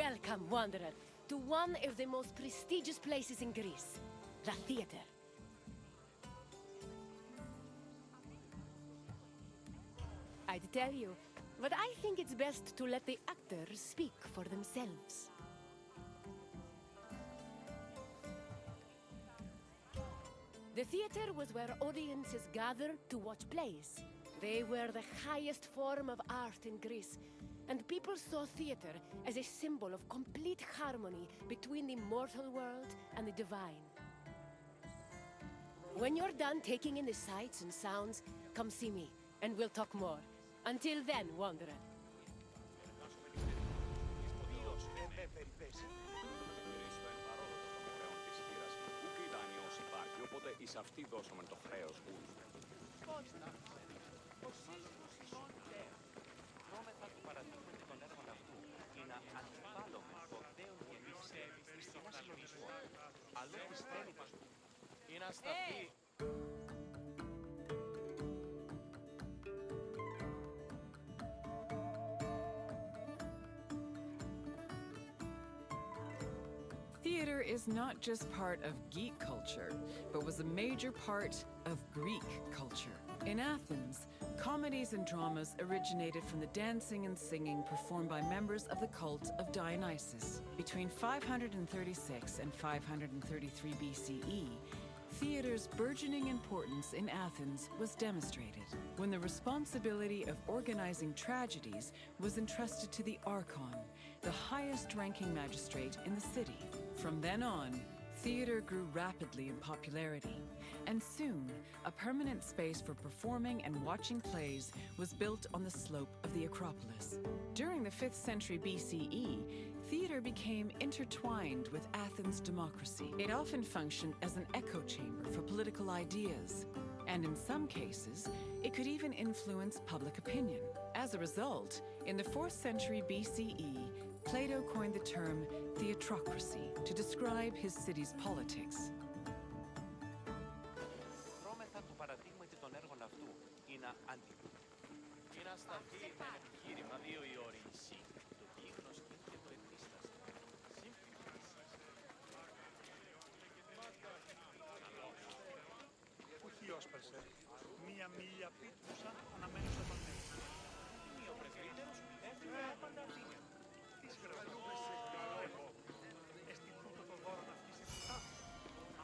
Welcome, wanderer, to one of the most prestigious places in Greece, the theater. I'd tell you, but I think it's best to let the actors speak for themselves. The theater was where audiences gathered to watch plays. They were the highest form of art in Greece, and people saw theater as a symbol of complete harmony between the mortal world and the divine. When you're done taking in the sights and sounds, come see me, and we'll talk more. Until then, wanderer. Οπότε εις αυτή δώσαμε το χρέος γούλου. Κώστα, ο σύλλογος ημών τέων, νόμεθα του παραδείγματι των έργων αυτού, είναι αντιπάλωμεν ποδέων γεννήσεων εις την ασυλλογισμό, αλλού πιστεύει μας του. Είναι ασταθή. Theater is not just part of geek culture, but was a major part of Greek culture. In Athens, comedies and dramas originated from the dancing and singing performed by members of the cult of Dionysus. Between 536 and 533 BCE, theater's burgeoning importance in Athens was demonstrated when the responsibility of organizing tragedies was entrusted to the archon, the highest-ranking magistrate in the city. From then on, theater grew rapidly in popularity, and soon, a permanent space for performing and watching plays was built on the slope of the Acropolis. During the 5th century BCE, theater became intertwined with Athens' democracy. It often functioned as an echo chamber for political ideas, and in some cases, it could even influence public opinion. As a result, in the 4th century BCE, Plato coined the term theatrocracy to describe his city's politics. Δρόμεθα του παραδείγματι των έργων αυτού, είναι αντίπαλο. Είναι ασταθή ένα επιχείρημα 2 η ώρη νησί, το γίγνος και το επίσταση. Όχι όσπερσε. Μία μίλια πίτουσα αναμένουσα τον νέο. Είναι ο πρεσβύτερος, έφυγε άπαντα Αθήνα. Τι σκραλούμε σε καλό εγώ. Εστί τούτο το δώρο να φτύσει κουτά.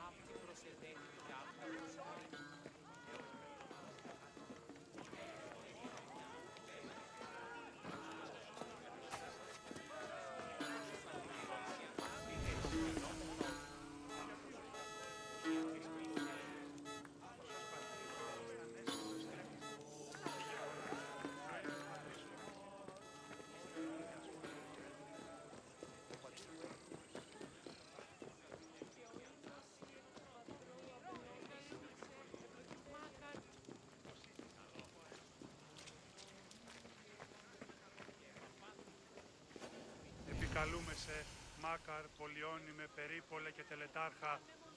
Αυτή προσεδέχει και άπαντα. Επικαλούμε σε Μάκαρ, Πολιόνιμε, Περίπολε και Τελετάρχα,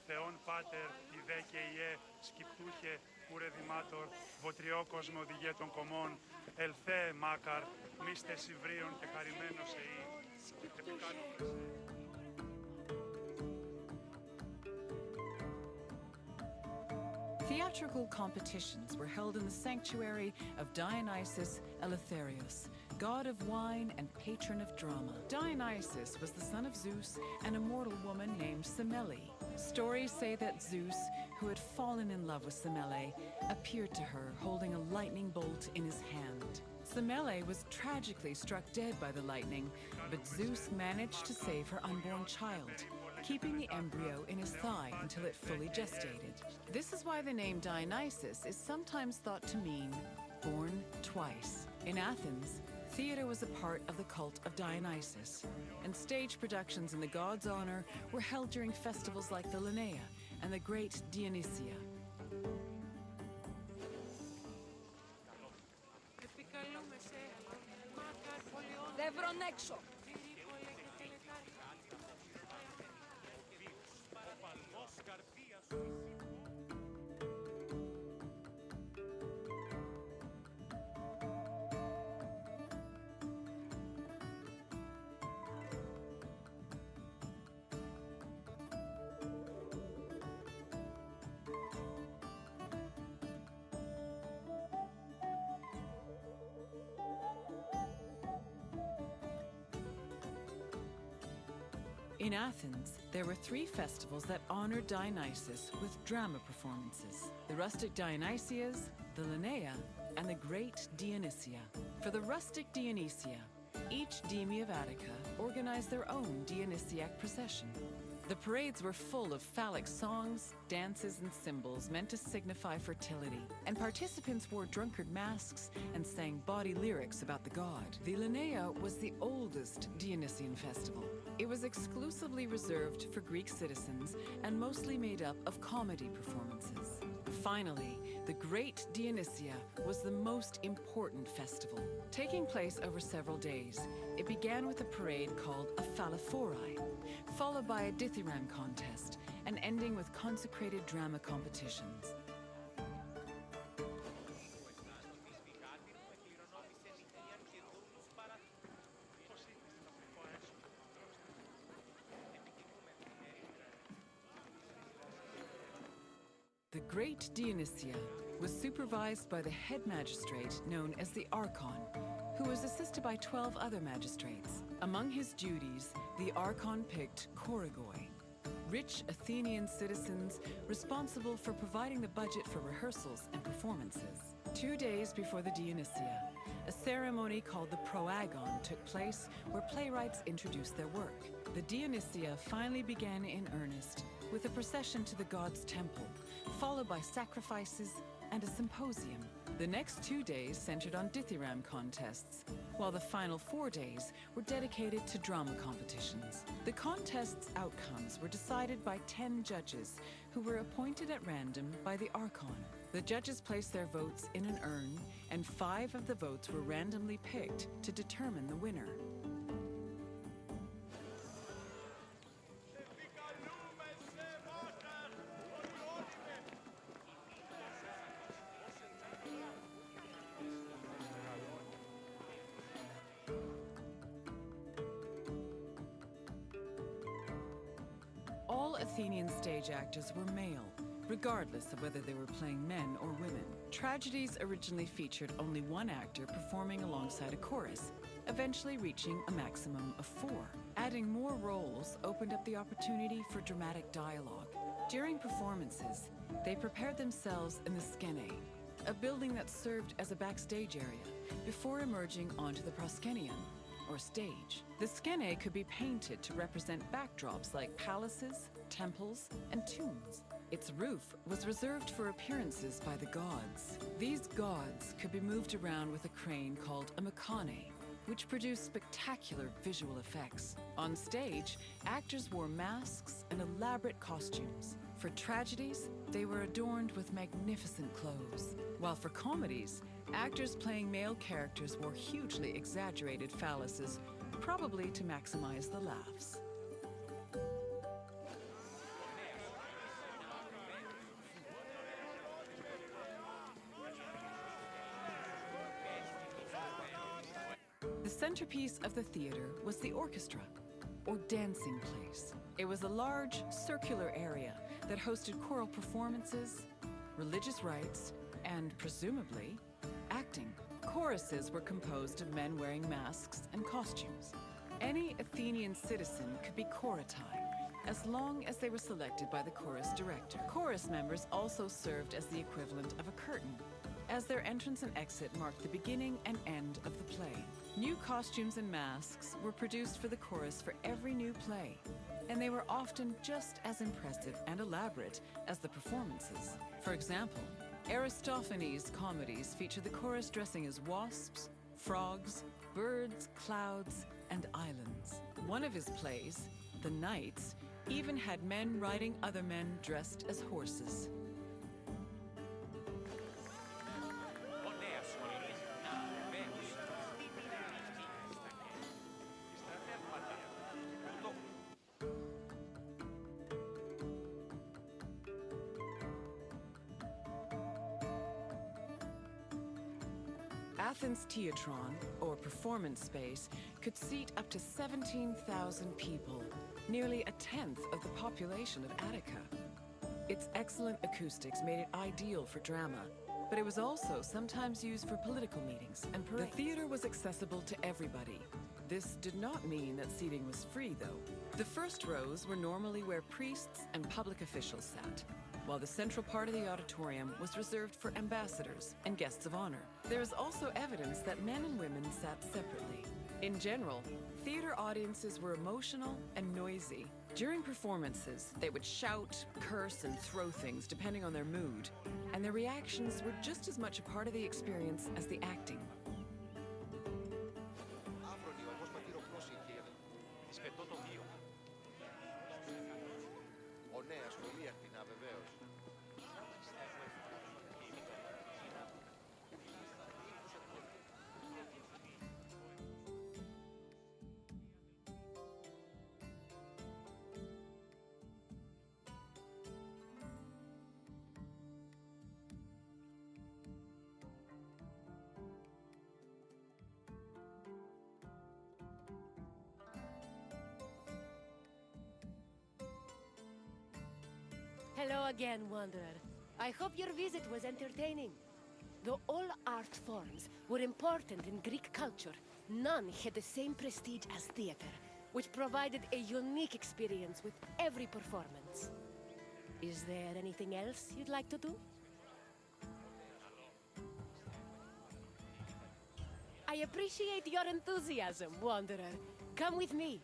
Θεόν Πάτερ, Ιδέ και Ιέ, Σκυπτούχε, Κούρε Δημάτορ, Βοτριόκοσμο, Οδηγέ των Κομών, Ελθέ Μάκαρ, Μίστε Σιβρίων και χαρημένος εή. Επικαλούμε σε... Theatrical competitions were held in the sanctuary of Dionysus Eleutherios, god of wine and patron of drama. Dionysus was the son of Zeus and a mortal woman named Semele. Stories say that Zeus, who had fallen in love with Semele, appeared to her holding a lightning bolt in his hand. Semele was tragically struck dead by the lightning, but Zeus managed to save her unborn child, keeping the embryo in his thigh until it fully gestated. This is why the name Dionysus is sometimes thought to mean born twice. In Athens, theater was a part of the cult of Dionysus, and stage productions in the god's honor were held during festivals like the Linnaea and the Great Dionysia. Επικαλούμε σε Μάκαρ, Πολιόνιμε, Δεύρον έξω! Περίπολε και Τελετάρχα. Ο παλμός καρδίας σου. In Athens, there were 3 festivals that honored Dionysus with drama performances: the rustic Dionysias, the Linnea, and the Great Dionysia. For the rustic Dionysia, each deme of Attica organized their own Dionysiac procession. The parades were full of phallic songs, dances, and symbols meant to signify fertility, and participants wore drunkard masks and sang bawdy lyrics about the god. The Linnea was the oldest Dionysian festival. It was exclusively reserved for Greek citizens and mostly made up of comedy performances. Finally, the Great Dionysia was the most important festival. Taking place over several days, it began with a parade called a phallophori, followed by a dithyramb contest, and ending with consecrated drama competitions. The Great Dionysia was supervised by the head magistrate known as the Archon, who was assisted by 12 other magistrates. Among his duties, the Archon picked Korigoi, rich Athenian citizens responsible for providing the budget for rehearsals and performances. 2 days before the Dionysia, a ceremony called the Proagon took place where playwrights introduced their work. The Dionysia finally began in earnest with a procession to the god's temple, followed by sacrifices and a symposium. The next 2 days centered on dithyramb contests, while the final 4 days were dedicated to drama competitions. The contests' outcomes were decided by 10 judges who were appointed at random by the Archon. The judges placed their votes in an urn, and 5 of the votes were randomly picked to determine the winner. All Athenian stage actors were male, regardless of whether they were playing men or women. Tragedies originally featured only 1 actor performing alongside a chorus, eventually reaching a maximum of 4. Adding more roles opened up the opportunity for dramatic dialogue. During performances, they prepared themselves in the skene, a building that served as a backstage area, before emerging onto the proskenion, or stage. The skene could be painted to represent backdrops like palaces, temples, and tombs. Its roof was reserved for appearances by the gods. These gods could be moved around with a crane called a mechane, which produced spectacular visual effects. On stage, actors wore masks and elaborate costumes. For tragedies, they were adorned with magnificent clothes, while for comedies, actors playing male characters wore hugely exaggerated phalluses, probably to maximize the laughs. The centerpiece of the theater was the orchestra, or dancing place. It was a large, circular area that hosted choral performances, religious rites, and, presumably, acting. Choruses were composed of men wearing masks and costumes. Any Athenian citizen could be choritai, as long as they were selected by the chorus director. Chorus members also served as the equivalent of a curtain, as their entrance and exit marked the beginning and end of the play. New costumes and masks were produced for the chorus for every new play, and they were often just as impressive and elaborate as the performances. For example, Aristophanes' comedies feature the chorus dressing as wasps, frogs, birds, clouds, and islands. One of his plays, The Knights, even had men riding other men dressed as horses. Athens' Theatron, or performance space, could seat up to 17,000 people, nearly a tenth of the population of Attica. Its excellent acoustics made it ideal for drama, but it was also sometimes used for political meetings and parades. The theater was accessible to everybody, This did not mean that seating was free, though. The first rows were normally where priests and public officials sat, while the central part of the auditorium was reserved for ambassadors and guests of honor. There is also evidence that men and women sat separately. In general, theater audiences were emotional and noisy. During performances, they would shout, curse, and throw things depending on their mood, and their reactions were just as much a part of the experience as the acting. Hello again, Wanderer. I hope your visit was entertaining. Though all art forms were important in Greek culture, none had the same prestige as theater, which provided a unique experience with every performance. Is there anything else you'd like to do? I appreciate your enthusiasm, Wanderer. Come with me.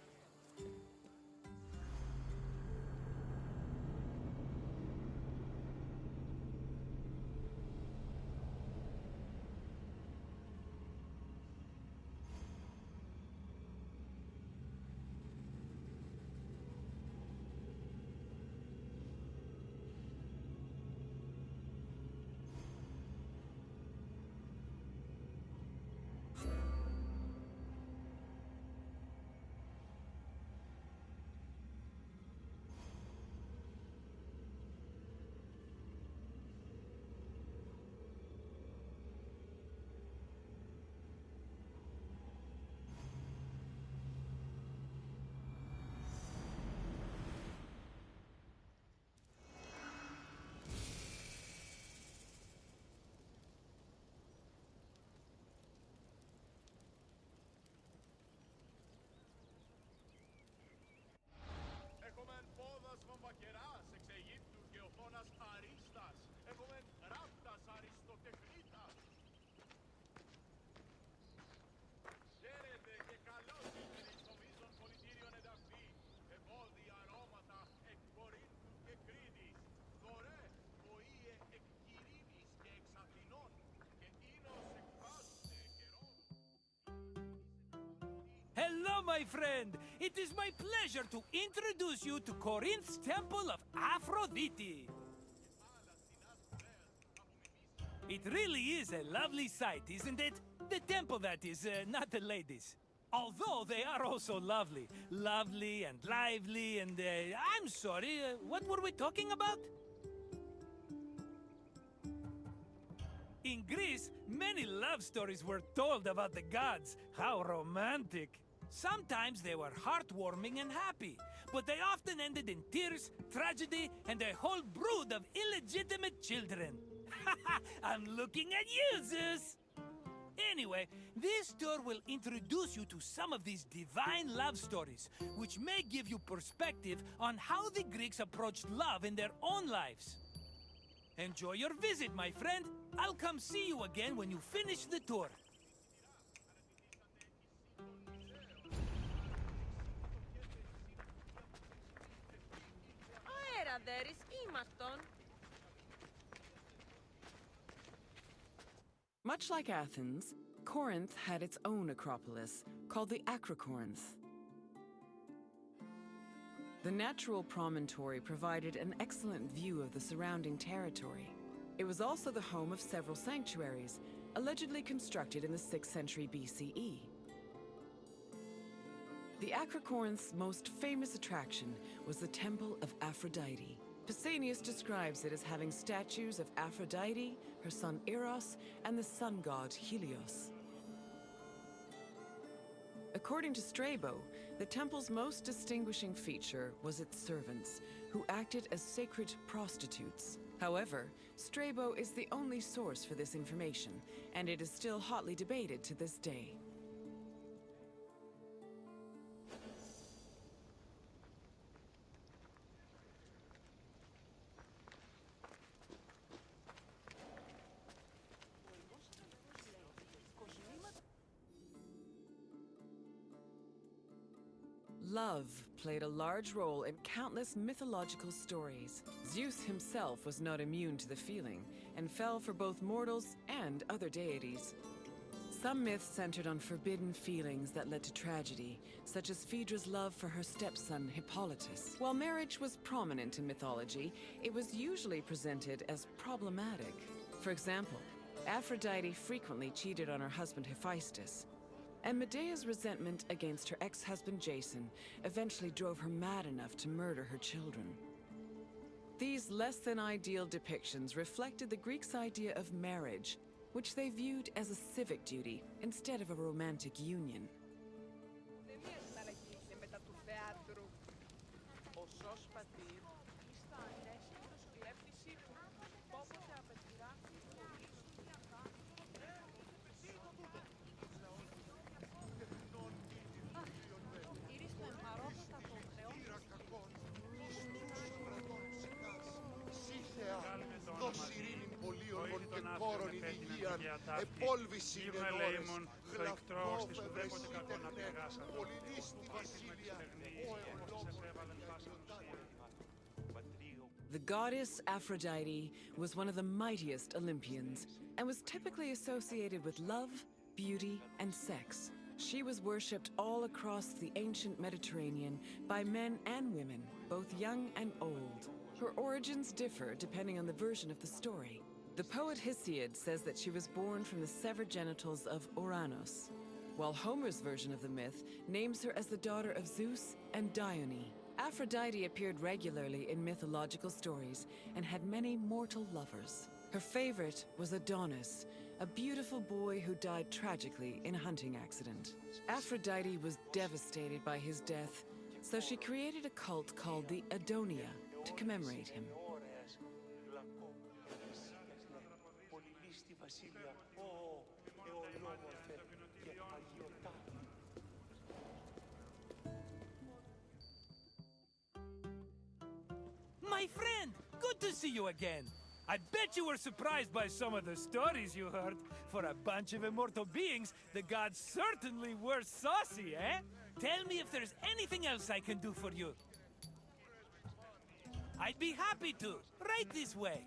Hello, my friend! It is my pleasure to introduce you to Corinth's Temple of Aphrodite. It really is a lovely sight, isn't it? The temple, that is, not the ladies. Although they are also lovely. Lovely and lively and, I'm sorry, what were we talking about? In Greece, many love stories were told about the gods. How romantic! Sometimes they were heartwarming and happy, but they often ended in tears, tragedy, and a whole brood of illegitimate children. I'm looking at you, Zeus! Anyway, this tour will introduce you to some of these divine love stories, which may give you perspective on how the Greeks approached love in their own lives. Enjoy your visit, my friend. I'll come see you again when you finish the tour. Much like Athens, Corinth had its own acropolis, called the Acrocorinth. The natural promontory provided an excellent view of the surrounding territory. It was also the home of several sanctuaries, allegedly constructed in the 6th century BCE. The Acrocorinth's most famous attraction was the Temple of Aphrodite. Pausanias describes it as having statues of Aphrodite, her son Eros, and the sun god Helios. According to Strabo, the temple's most distinguishing feature was its servants, who acted as sacred prostitutes. However, Strabo is the only source for this information, and it is still hotly debated to this day. Love played a large role in countless mythological stories. Zeus himself was not immune to the feeling and fell for both mortals and other deities. Some myths centered on forbidden feelings that led to tragedy, such as Phaedra's love for her stepson Hippolytus. While marriage was prominent in mythology, it was usually presented as problematic. For example, Aphrodite frequently cheated on her husband Hephaestus, and Medea's resentment against her ex-husband Jason eventually drove her mad enough to murder her children. These less-than-ideal depictions reflected the Greeks' idea of marriage, which they viewed as a civic duty instead of a romantic union. The goddess Aphrodite was one of the mightiest Olympians and was typically associated with love, beauty, and sex. She was worshipped all across the ancient Mediterranean by men and women, both young and old. Her origins differ depending on the version of the story. The poet Hesiod says that she was born from the severed genitals of Uranus, while Homer's version of the myth names her as the daughter of Zeus and Dione. Aphrodite appeared regularly in mythological stories and had many mortal lovers. Her favorite was Adonis, a beautiful boy who died tragically in a hunting accident. Aphrodite was devastated by his death, so she created a cult called the Adonia to commemorate him. My friend, good to see you again. I bet you were surprised by some of the stories you heard. For a bunch of immortal beings, the gods certainly were saucy, eh? Tell me if there's anything else I can do for you. I'd be happy to. Right this way.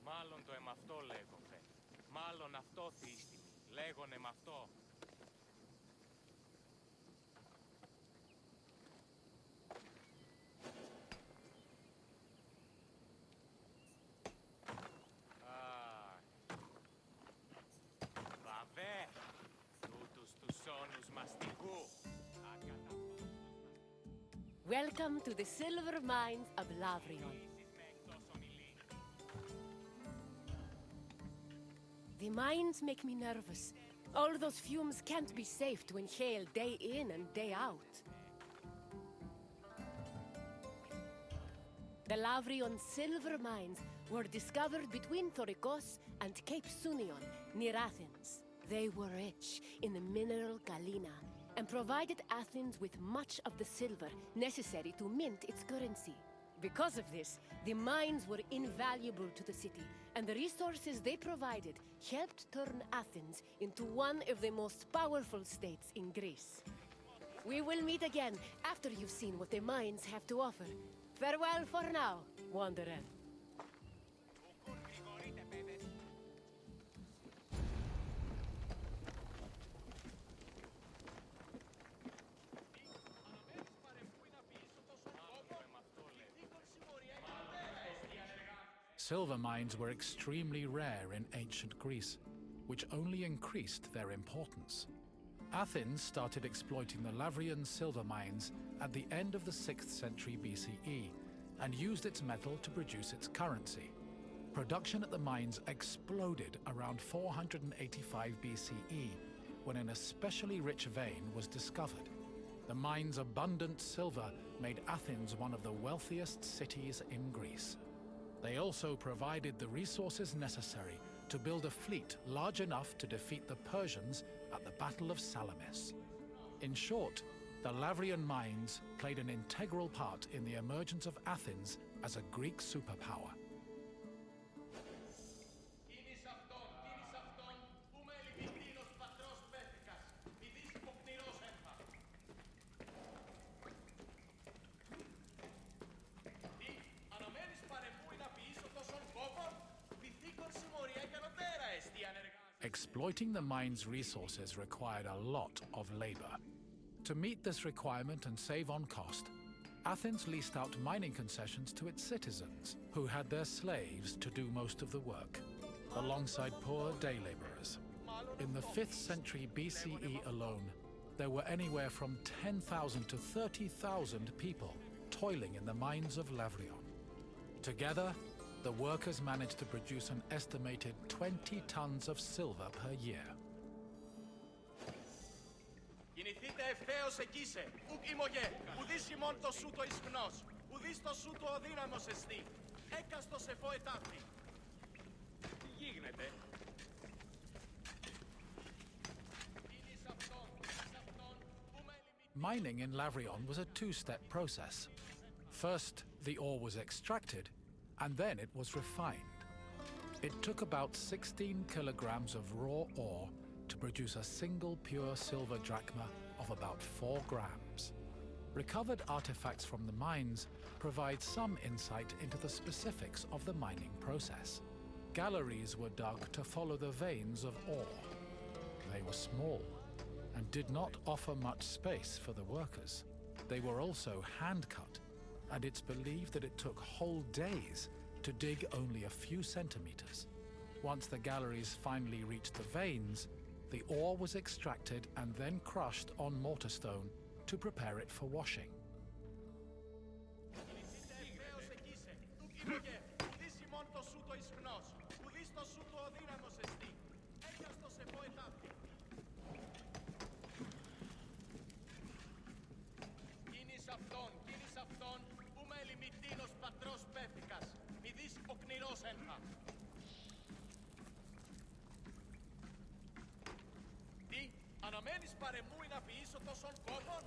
Μάλλον το εμαυτό λέγομαι. Μάλλον αυτό θύστημη. Λέγονε μ' αυτό. Βαβέ! Τούτους τους όνους μαστικού. Welcome to the silver mines of Lavrion. The mines make me nervous. All those fumes can't be safe to inhale day in and day out. The Lavrion silver mines were discovered between Thorikos and Cape Sunion, near Athens. They were rich in the mineral galena and provided Athens with much of the silver necessary to mint its currency. Because of this, the mines were invaluable to the city, and the resources they provided helped turn Athens into one of the most powerful states in Greece. We will meet again after you've seen what the mines have to offer. Farewell for now, wanderer. Silver mines were extremely rare in ancient Greece, which only increased their importance. Athens started exploiting the Lavrian silver mines at the end of the 6th century BCE and used its metal to produce its currency. Production at the mines exploded around 485 BCE when an especially rich vein was discovered. The mine's abundant silver made Athens one of the wealthiest cities in Greece. They also provided the resources necessary to build a fleet large enough to defeat the Persians at the Battle of Salamis. In short, the Lavrian mines played an integral part in the emergence of Athens as a Greek superpower. Exploiting the mine's resources required a lot of labor. To meet this requirement and save on cost, Athens leased out mining concessions to its citizens, who had their slaves to do most of the work, alongside poor day laborers. In the 5th century BCE alone, there were anywhere from 10,000 to 30,000 people toiling in the mines of Lavrion. Together, the workers managed to produce an estimated 20 tons of silver per year. Κινηθείτε ευθέως εκείσε, ουκ ημωγέ, ουδείς ημών το σου το ισχνός, ουδείς το σου το οδύναμος εστί, έκαστος εφό ετάπτη. Τι γίγνεται? Mining in Lavrion was a two-step process. First, the ore was extracted, and then it was refined. It took about 16 kilograms of raw ore to produce a single pure silver drachma of about 4 grams. Recovered artifacts from the mines provide some insight into the specifics of the mining process. Galleries were dug to follow the veins of ore. They were small and did not offer much space for the workers. They were also hand-cut, and it's believed that it took whole days to dig only a few centimeters. Once the galleries finally reached the veins, the ore was extracted and then crushed on mortar stone to prepare it for washing. Αναμένεις παρεμού να ποιήσω τόσων κόπων?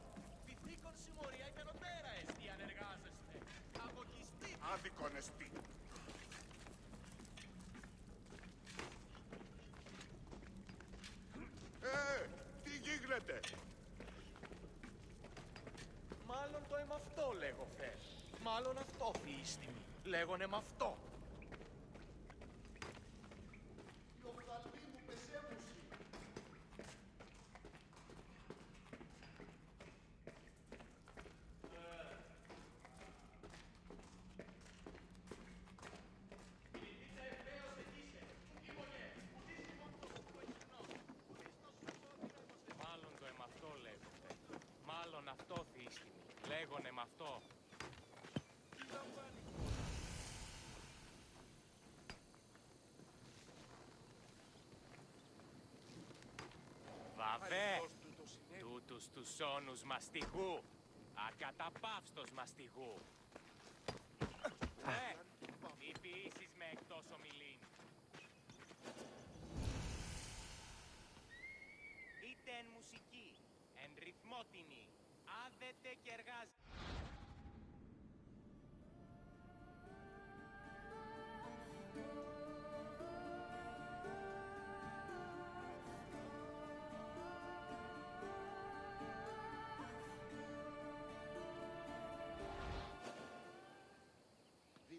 Πυθίκον συμμορία υπεροτέρα εστί αν εργάζεστε. Αποκιστείτε. Άδικον εστί. Τι γίγνεται? Μάλλον το εμαυτό λέγω θες. Μάλλον αυτό φύστημη. Λέγονε μ' αυτό. Μάλλον αυτό θύστημη. Λέγονε μ' αυτό. Βαβέ, τούτους τους όνους μαστιγού, ακαταπαύστος μαστιγού. Τι ποιήσεις με εκτός ομιλήν. Είτε εν μουσική, εν ρυθμότινη, άδετε και εργάζεται.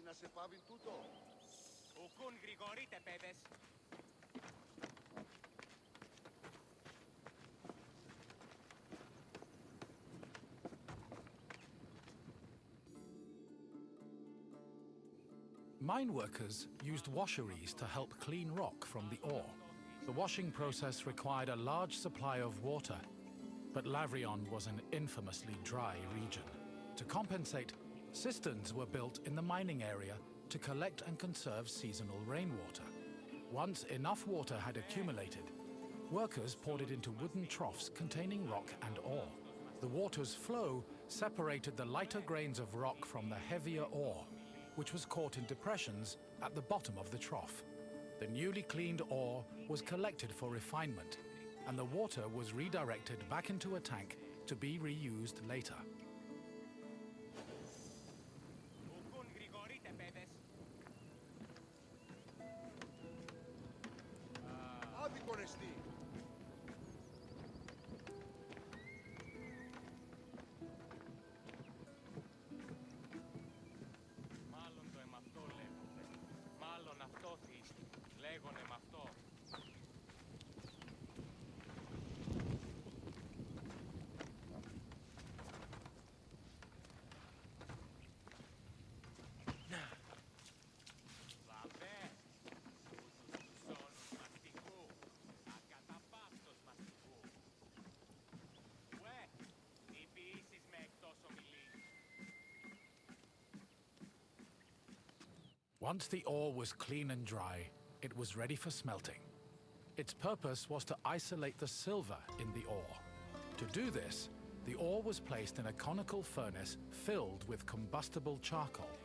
Να σε πάβει τούτο. Ουκούν γρηγορείτε, παιδες. Mine workers used washeries to help clean rock from the ore. The washing process required a large supply of water, but Lavrion was an infamously dry region. To compensate, cisterns were built in the mining area to collect and conserve seasonal rainwater. Once enough water had accumulated, workers poured it into wooden troughs containing rock and ore. The water's flow separated the lighter grains of rock from the heavier ore, which was caught in depressions at the bottom of the trough. The newly cleaned ore was collected for refinement, and the water was redirected back into a tank to be reused later. Άδικον εστί. Μάλλον το εμαυτό λέγονται. Μάλλον αυτό θύστη. Λέγονε μ' αυτό. Βαβέ, ούτους όνους μαστιγού, ακαταπαύστος μαστιγού. Ουε, τι ποιήσεις με εκτός ομιλής. Once the ore was clean and dry, it was ready for smelting. Its purpose was to isolate the silver in the ore. To do this, the ore was placed in a conical furnace filled with combustible charcoal.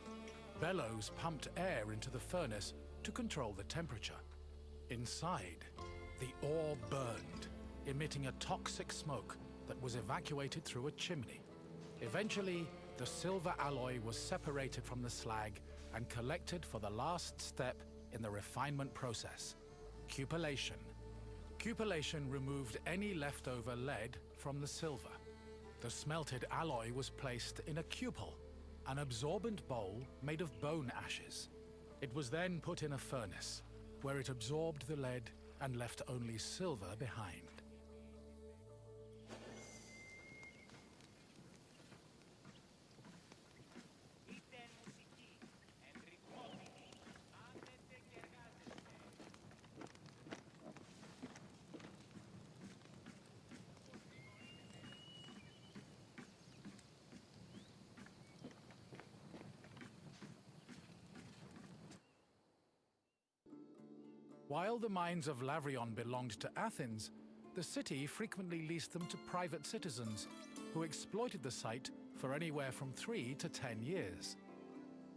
Bellows pumped air into the furnace to control the temperature. Inside, the ore burned, emitting a toxic smoke that was evacuated through a chimney. Eventually, the silver alloy was separated from the slag and collected for the last step in the refinement process, cupellation. Cupellation removed any leftover lead from the silver. The smelted alloy was placed in a cupel, an absorbent bowl made of bone ashes. It was then put in a furnace, where it absorbed the lead and left only silver behind. Είτε μουσική, εν ρυθμόπινη, άνετε και εργάζεστε. While the mines of Lavrion belonged to Athens, the city frequently leased them to private citizens who exploited the site for anywhere from 3 to 10 years.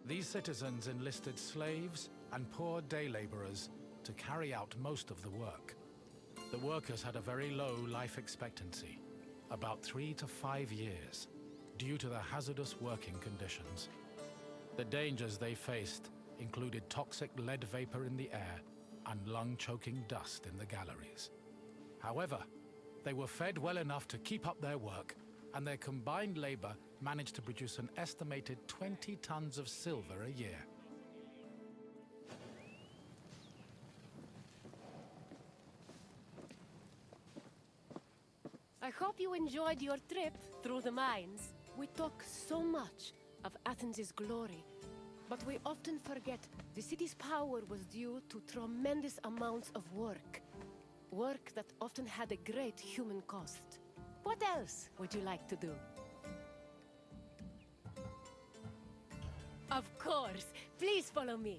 These citizens enlisted slaves and poor day laborers to carry out most of the work. The workers had a very low life expectancy, about 3 to 5 years, due to the hazardous working conditions. The dangers they faced included toxic lead vapor in the air and lung-choking dust in the galleries. However, they were fed well enough to keep up their work, and their combined labor managed to produce an estimated 20 tons of silver a year. I hope you enjoyed your trip through the mines. We talk so much of Athens' glory, but we often forget the city's power was due to tremendous amounts of work. Work that often had a great human cost. What else would you like to do? Of course! Please follow me!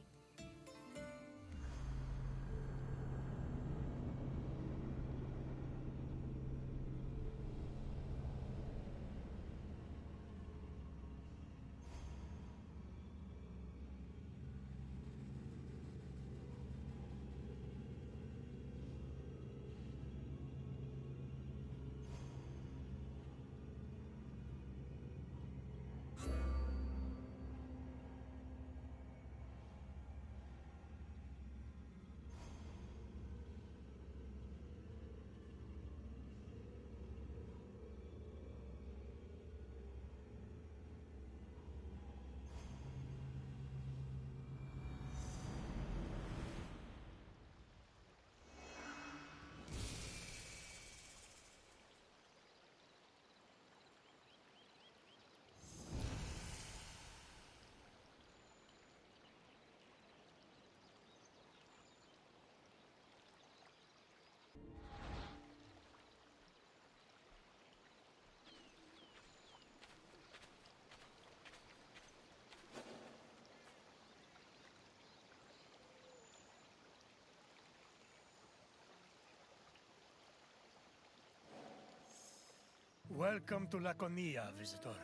Welcome to Laconia, visitor.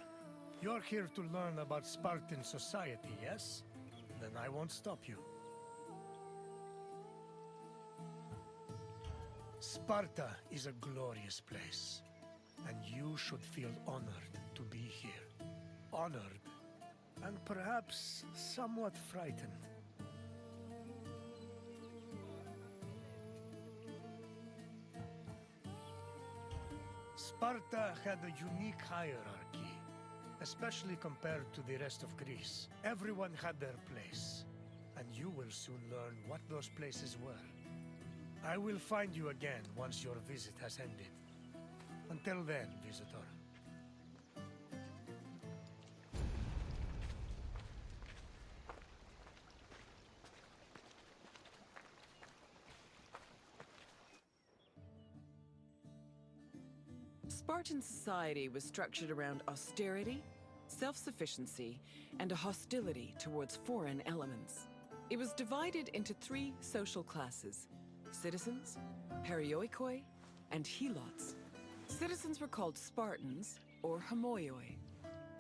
You're here to learn about Spartan society, yes? Then I won't stop you. Sparta is a glorious place, and you should feel honored to be here. Honored, and perhaps somewhat frightened. Sparta had a unique hierarchy, especially compared to the rest of Greece. Everyone had their place, and you will soon learn what those places were. I will find you again once your visit has ended. Until then, visitor. Spartan society was structured around austerity, self-sufficiency, and a hostility towards foreign elements. It was divided into 3 social classes: citizens, perioikoi, and helots. Citizens were called Spartans, or homoioi.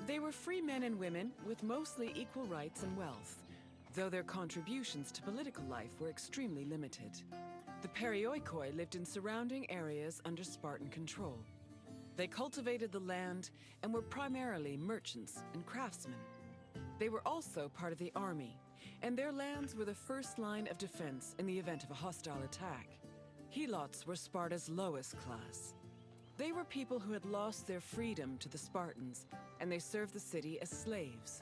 They were free men and women with mostly equal rights and wealth, though their contributions to political life were extremely limited. The perioikoi lived in surrounding areas under Spartan control. They cultivated the land and were primarily merchants and craftsmen. They were also part of the army, and their lands were the first line of defense in the event of a hostile attack. Helots were Sparta's lowest class. They were people who had lost their freedom to the Spartans, and they served the city as slaves.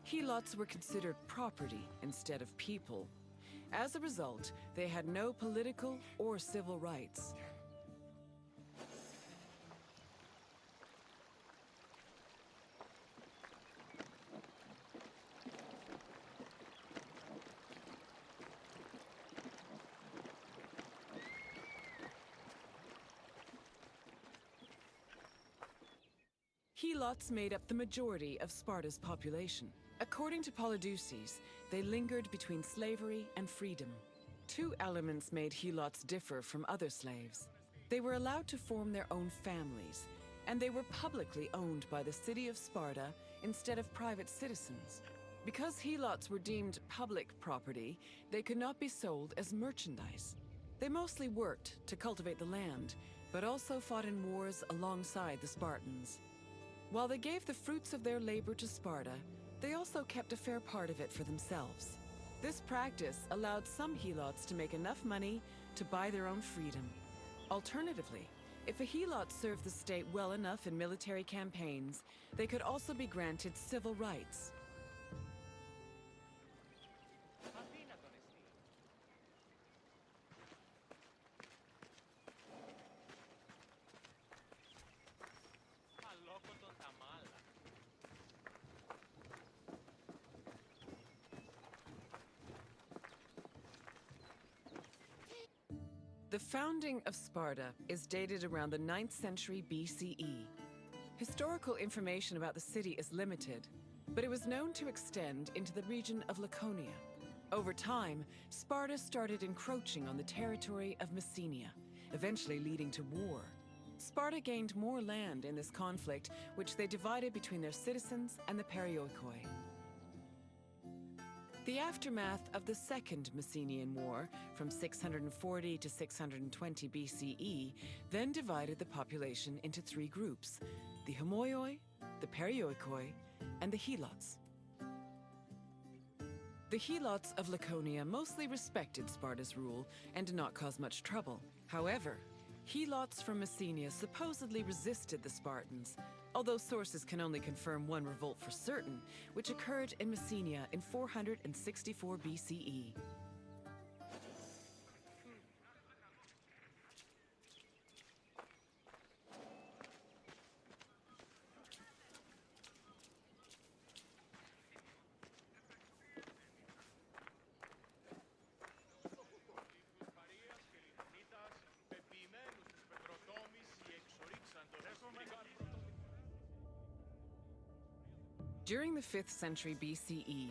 Helots were considered property instead of people. As a result, they had no political or civil rights. Helots made up the majority of Sparta's population. According to Polydeuces, they lingered between slavery and freedom. 2 elements made Helots differ from other slaves. They were allowed to form their own families, and they were publicly owned by the city of Sparta instead of private citizens. Because Helots were deemed public property, they could not be sold as merchandise. They mostly worked to cultivate the land, but also fought in wars alongside the Spartans. While they gave the fruits of their labor to Sparta, they also kept a fair part of it for themselves. This practice allowed some Helots to make enough money to buy their own freedom. Alternatively, if a Helot served the state well enough in military campaigns, they could also be granted civil rights. The founding of Sparta is dated around the 9th century BCE. Historical information about the city is limited, but it was known to extend into the region of Laconia. Over time, Sparta started encroaching on the territory of Messenia, eventually leading to war. Sparta gained more land in this conflict, which they divided between their citizens and the perioikoi. The aftermath of the Second Messenian War, from 640 to 620 BCE, then divided the population into 3 groups: the homoioi, the perioikoi, and the helots. The helots of Laconia mostly respected Sparta's rule and did not cause much trouble. However, helots from Messenia supposedly resisted the Spartans, although sources can only confirm one revolt for certain, which occurred in Messenia in 464 BCE. During the 5th century BCE,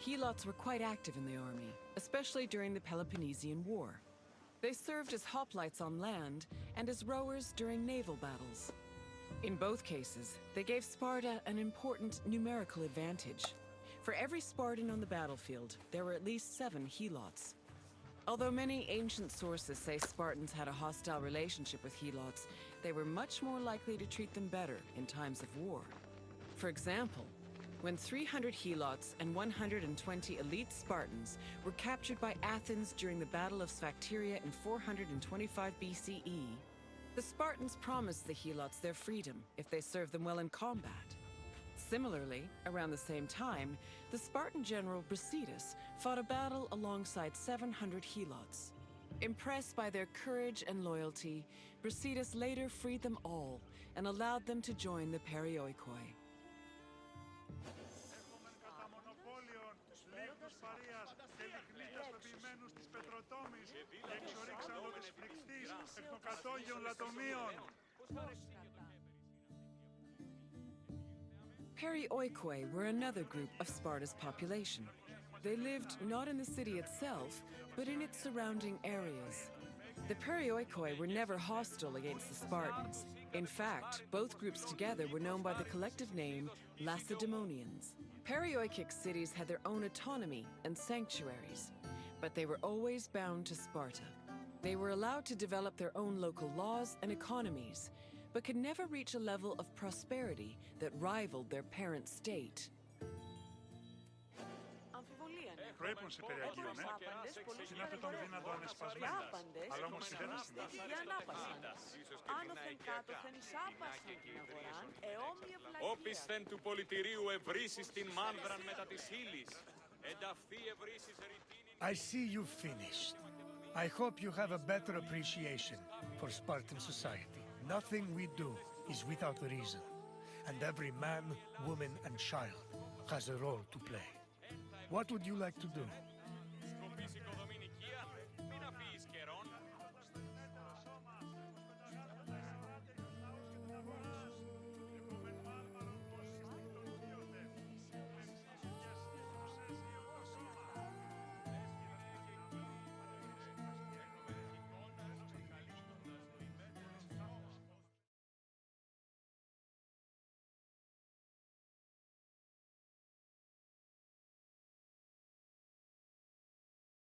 helots were quite active in the army, especially during the Peloponnesian War. They served as hoplites on land and as rowers during naval battles. In both cases, they gave Sparta an important numerical advantage. For every Spartan on the battlefield, there were at least 7 helots. Although many ancient sources say Spartans had a hostile relationship with helots, they were much more likely to treat them better in times of war. For example, when 300 helots and 120 elite Spartans were captured by Athens during the Battle of Sphacteria in 425 BCE, the Spartans promised the helots their freedom if they served them well in combat. Similarly, around the same time, the Spartan general Brasidas fought a battle alongside 700 helots. Impressed by their courage and loyalty, Brasidas later freed them all and allowed them to join the Perioikoi. Perioikoi were another group of Sparta's population. They lived not in the city itself, but in its surrounding areas. The Perioikoi were never hostile against the Spartans. In fact, both groups together were known by the collective name Lacedaemonians. Perioikic cities had their own autonomy and sanctuaries, but they were always bound to Sparta. They were allowed to develop their own local laws and economies, but could never reach a level of prosperity that rivaled their parent state. Προείπουν σε περιαγείο, ναι. Είναι αυτό των δύνατων ανεσπασμένας. Αλλά όμως δεν Άνωθεν κάτωθεν σάπασαν την αγοράν, εόμοια Όπισθεν του πολιτηρίου ευρύσεις την μάνδραν μετά της ύλης. Ενταυθεί ευρύσεις ρητίνην... I see you've finished. I hope you have a better appreciation for Spartan society. Nothing we do is without reason, and every man, woman, and child has a role to play. What would you like to do?